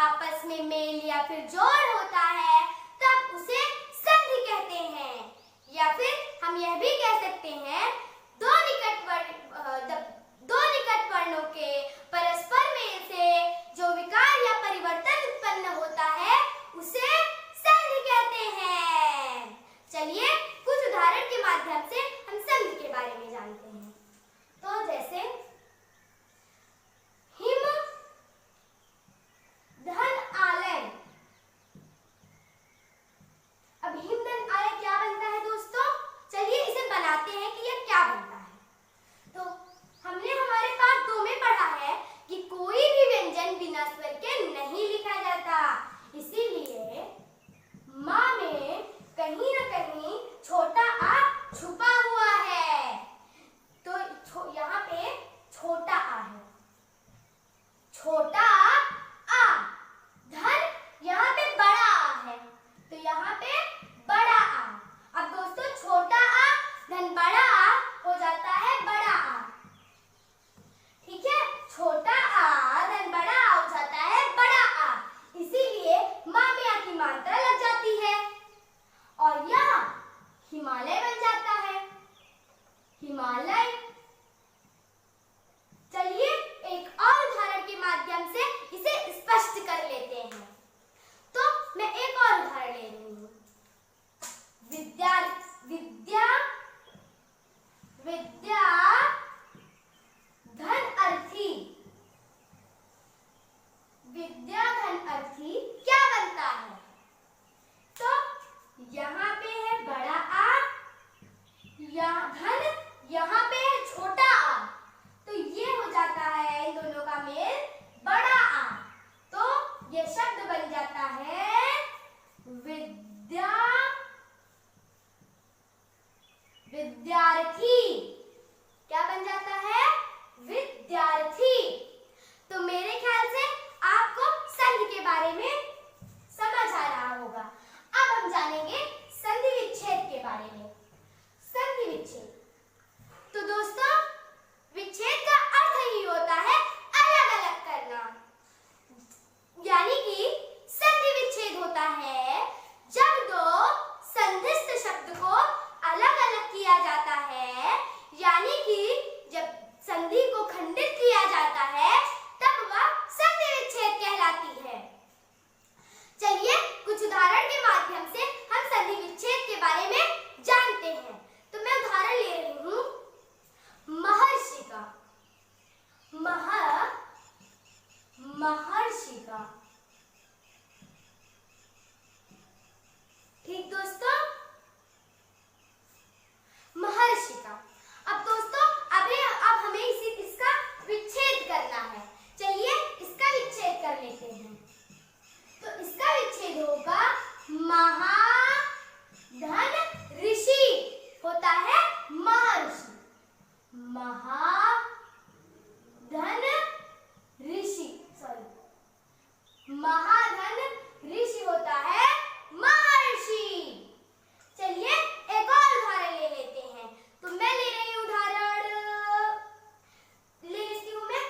आपस में मेल या फिर जोड़ होता है तब उसे संधि कहते हैं। या फिर हम यह भी कह सकते हैं दो निकट वर्णों के परस्पर मेल से जो विकार या परिवर्तन उत्पन्न होता है उसे संधि कहते हैं। चलिए कुछ उदाहरण के माध्यम से हम संधि के बारे में जानते हैं। तो जैसे हिम धन आलय। अब हिम धन आलय क्या बनता है दोस्तों? चलिए इसे बनाते हैं कि यह क्या बनता है। तो हमने हमारे पाठ 2 में पढ़ा है कि कोई भी व्यंजन बिना स्वर के नहीं लिखा जाता, इसीलिए मां में कहीं न कहीं छोटा आ छुपा हुआ है। तो यहाँ पे छोटा आ है, छोटा आ। धन यहाँ पे बड़ा आ है, तो यहाँ पे बड़ा आ। अब दोस्तों छोटा आ धन बड़ा आ हो जाता है बड़ा आ, ठीक है। छोटा आ धन बड़ा आ हो जाता है बड़ा आ, इसीलिए मां में आ की मात्रा लग जाती है और यह हिमालय बन जाता है, हिमालय। चलिए एक और उदाहरण के माध्यम से इसे स्पष्ट कर लेते हैं। तो मैं एक और उदाहरण ले रही हूँ। विद्या विद्या विद्या धन अर्थी। विद्या धन अर्थी क्या बनता है? तो यहाँ पे है बड़ा आ, या धन यहाँ पे है छोटा आ, तो ये हो जाता है इन दोनों का मेल बड़ा आ। तो ये शब्द बन जाता है विद्या विद्यार्थी। क्या बन जाता है? विद्यार्थी। तो मेरे ख्याल से आपको संधि के बारे में समझ आ रहा होगा। अब हम जानेंगे संधि विच्छेद के बारे में। संधि विच्छेद, तो दोस्तों विच्छेद का अर्थ ही होता है अलग अलग करना, यानी कि संधि विच्छेद होता है जब दो संधिस्थ शब्द को अलग अलग किया जाता है, यानी कि जब संधि को खंडित किया जाता है तब वह संधि विच्छेद कहलाती है। चलिए कुछ उदाहरण के माध्यम से हम संधि विच्छेद के बारे में जानते हैं। तो मैं उदाहरण ले रही हूँ महर्षि का। महर्षि का, ठीक दोस्तों, महर्षि का। अब दोस्तों अब हमें इसका विच्छेद करना है। चलिए इसका विच्छेद कर लेते हैं। तो इसका विच्छेद होगा महा धन ऋषि होता है महर्षि। महा धन ऋषि, महाधन ऋषि होता है महर्षि। चलिए एक और उदाहरण ले लेते हैं। तो मैं ले रही हूँ उदाहरण, ले लेती हूँ मैं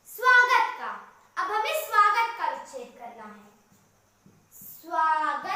स्वागत का। अब हमें स्वागत का विच्छेद करना है। स्वागत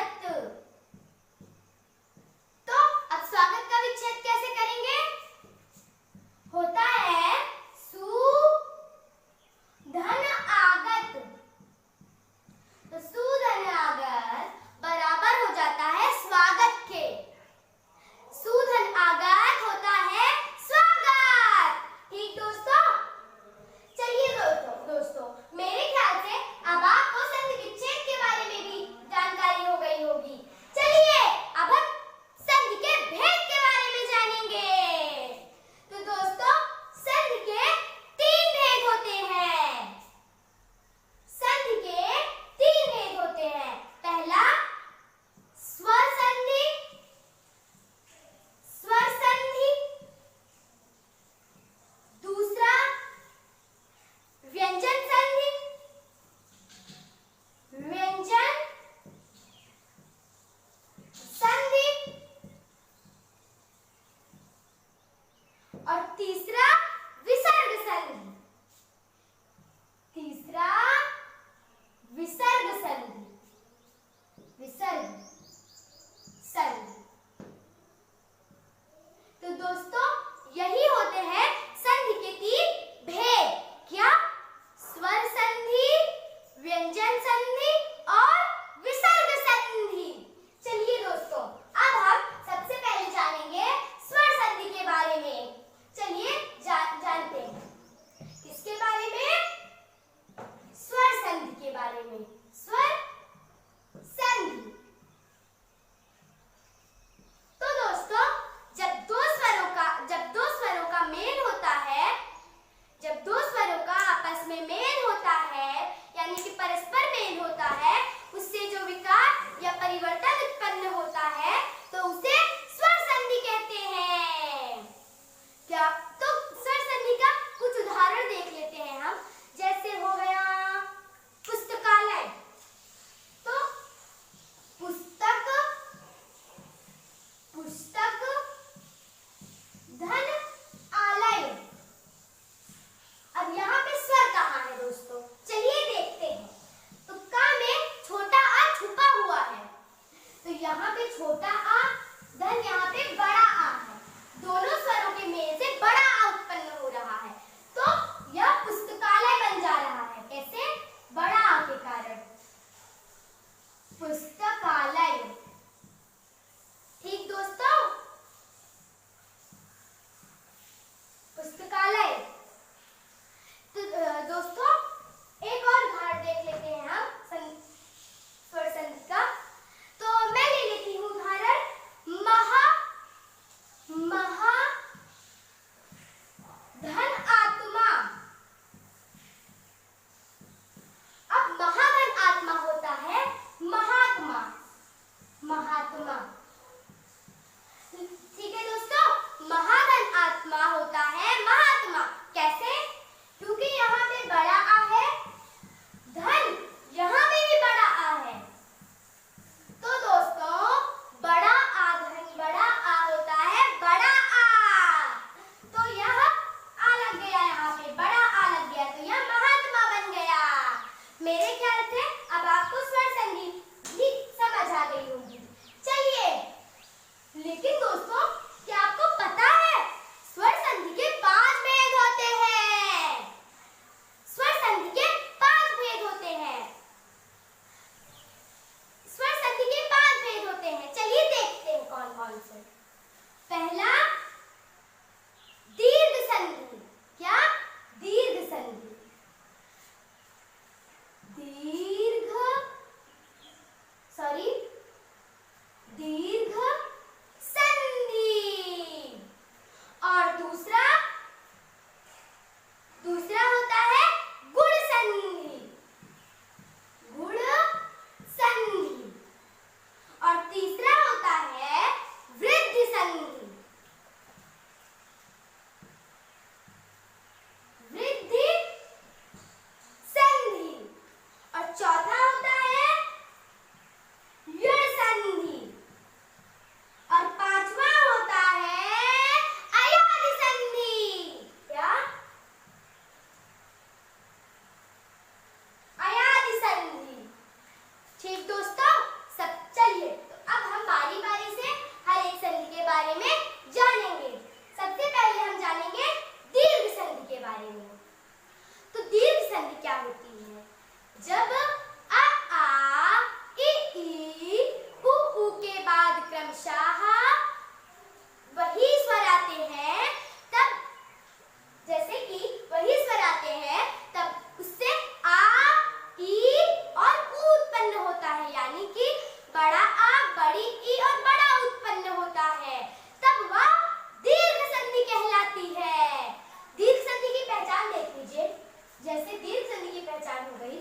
दीर्घ संधि की पहचान हो गई।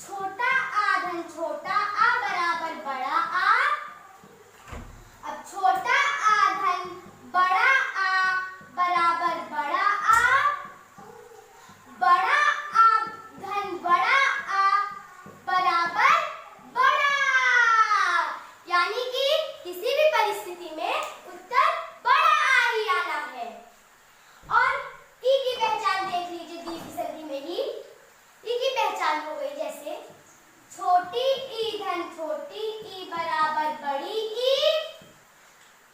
छोटा आ धन छोटा आ बराबर बड़ा आ। अब छोटा आ धन बड़ा आ बराबर बड़ा आ। बड़ा आ धन बड़ा आ बराबर बड़ा। यानी कि किसी भी परिस्थिति में उत्तर बड़ा आ ही आना है। और ई की पहचान देख लीजिए दीर्घ संधि में ही। ई की पहचान हो गई जैसे छोटी ई धन छोटी ई बराबर बड़ी ई।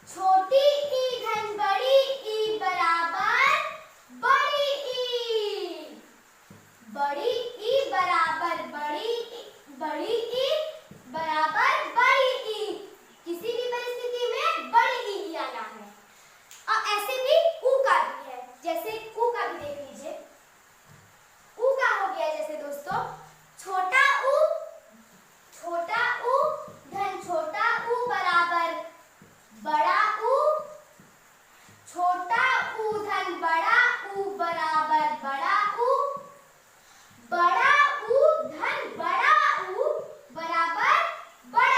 छोटी ई धन बड़ी ई बराबर बड़ी ई। बड़ी ई बराबर बड़ी ई बराबर बड़ी ई। किसी भी परिस्थिति में बड़ी ई ही आना है। और ऐसे भी ऊ का भी है, जैसे ऊ का भी देख लीजिए। ऊ का हो गया जैसे दोस्तों छोटा ऊ धन छोटा ऊ बराबर बड़ा ऊ। छोटा ऊ धन बड़ा ऊ बराबर बड़ा ऊ। बड़ा ऊ धन बड़ा ऊ बराबर बड़ा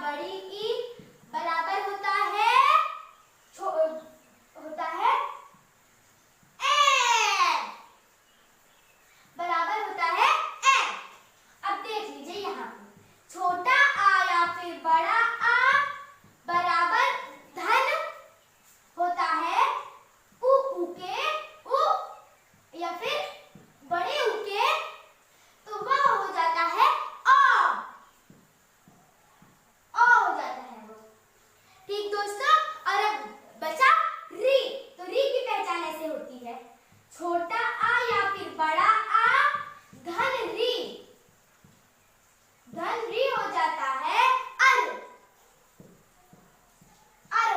बड़ी ई बराबर होता है ए, बराबर होता है ए। अब देख लीजिए यहाँ छोटा आ या फिर बड़ा आ बराबर धन होता है उ के उ या फिर बड़े उ के, तो वह हो जाता है अ हो जाता है वो। ठीक दोस्तों, और अब बचा री। तो री की पहचान ऐसे होती है छोटा आ या फिर बड़ा आ धन री। धन री हो जाता है अर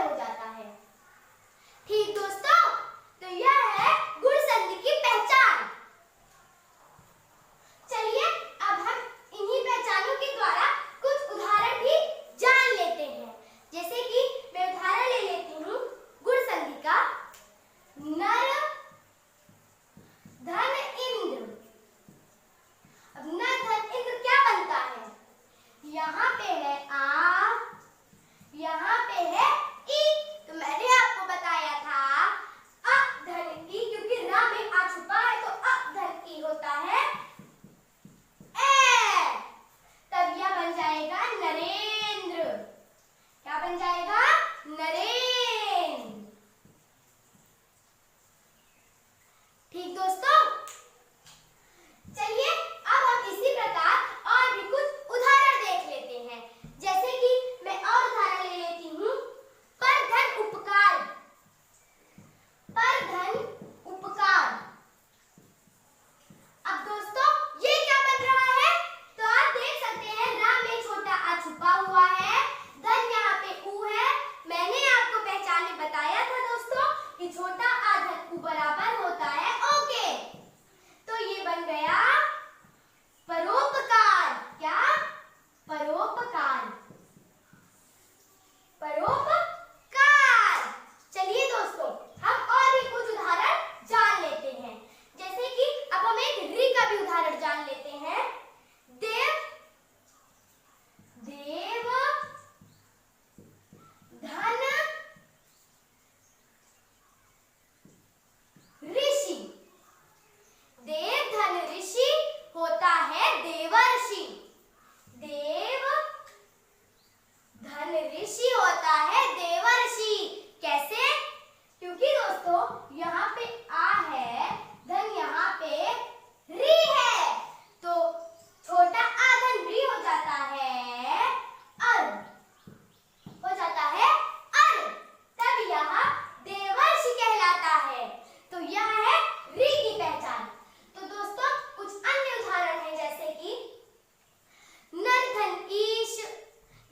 हो जाता है। ठीक दोस्तों, तो यह है गुण संधि की पहचान। चलिए अब हम इन्हीं पहचानों के द्वारा कुछ उदाहरण भी जान लेते हैं। जैसे कि मैं उदाहरण ले लेती हूँ गुण संधि का। नर धन इंद्र। अब नर धन इंद्र क्या बनता है? यहाँ पे है आ, यहाँ पे है ई। तो मैंने आपको बताया था अ धन ई, क्योंकि रा में आ छुपा है तो अ धन ई होता है ए। तब यह बन जाएगा नरेंद्र। क्या बन जाएगा? नरेंद्र। ठीक दोस्तों, चलिए अब हम इसी प्रकार और भी कुछ उदाहरण देख लेते हैं। जैसे कि मैं और उदाहरण ले लेती हूँ पर धन उपकार। पर धन उपकार। अब दोस्तों ये क्या बन रहा है? तो आप देख सकते हैं रा में छोटा आ छुपा हुआ है, धन यहाँ पे उ है। मैंने आपको पहचान में बताया था दोस्तों कि छोटा आ धन उ बराबर होता है ओ के। तो ये बन गया परोपकार। क्या? परोपकार। परोपकार। चलिए दोस्तों हम और भी कुछ उदाहरण जान लेते हैं। जैसे कि अब हम एक री का भी उदाहरण जान लेते हैं। देव देव धन ऋषि। देव धन ऋषि होता है देवर्षि। देव धन ऋषि होता है देवर्षि। कैसे? क्योंकि दोस्तों यहाँ पे आ है, धन यहाँ पे री है, तो छोटा आ धन री हो जाता है अर। हो जाता है अर। तब यह देवर्षि कहलाता है। तो यह है री की पहचान। तो दोस्तों कुछ अन्य उदाहरण हैं जैसे कि नर धन ईश।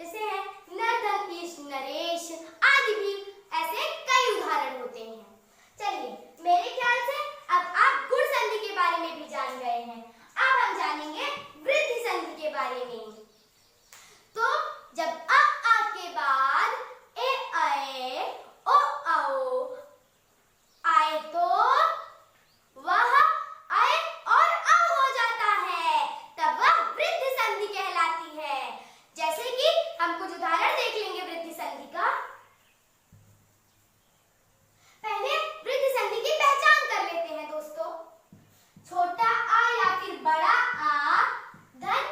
जैसे है नर धन ईश नरेश आदि भी ऐसे कई उदाहरण होते हैं। चलिए मेरे ख्याल से अब आप गुण संधि के बारे में भी जान गए हैं। अब हम जानेंगे वृद्धि संधि के बारे में। तो जब अ आ के बाद ए आए ओ आओ आए तो वह आए और अ हो जाता है, तब वह वृद्धि संधि कहलाती है। जैसे कि हम कुछ उदाहरण देख लेंगे वृद्धि संधि का। पहले वृद्धि संधि की पहचान कर लेते हैं दोस्तों। छोटा आ या फिर बड़ा आ धन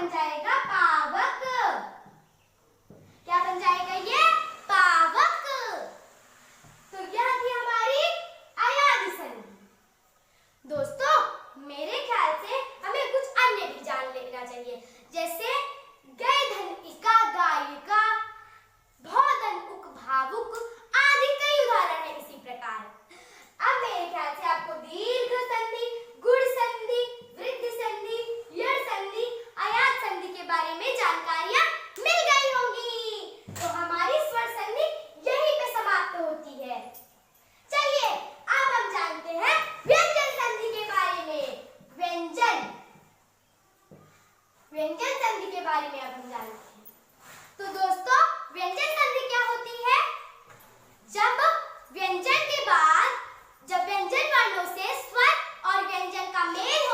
बन जाएगा पावक। क्या बन जाएगा ये? पावक। तो यह थी हमारी अयादी संधि। दोस्तों, मेरे ख्याल से हमें कुछ अन्य भी जान लेना चाहिए, जैसे गय धन इका गायिका, भौधन उक भावुक आदि कई उदाहरण है इसी प्रकार। अब मेरे ख्याल से आपको दीर्घ संधि, गुण संधि, वृद्धि संधि, यड़ संधि, अयाद संधि के बारे में जानकारियां मिल गई होंगी। तो हमारी स्वर संधि यहीं पे समाप्त होती है। चलिए अब हम जानते हैं व्यंजन संधि के बारे में। व्यंजन संधि के बारे में अब हम जानते हैं। तो दोस्तों, व्यंजन संधि क्या होती है? जब व्यंजन के बाद, जब व्यंजन वर्णों से स्वर और व्यंजन का मेल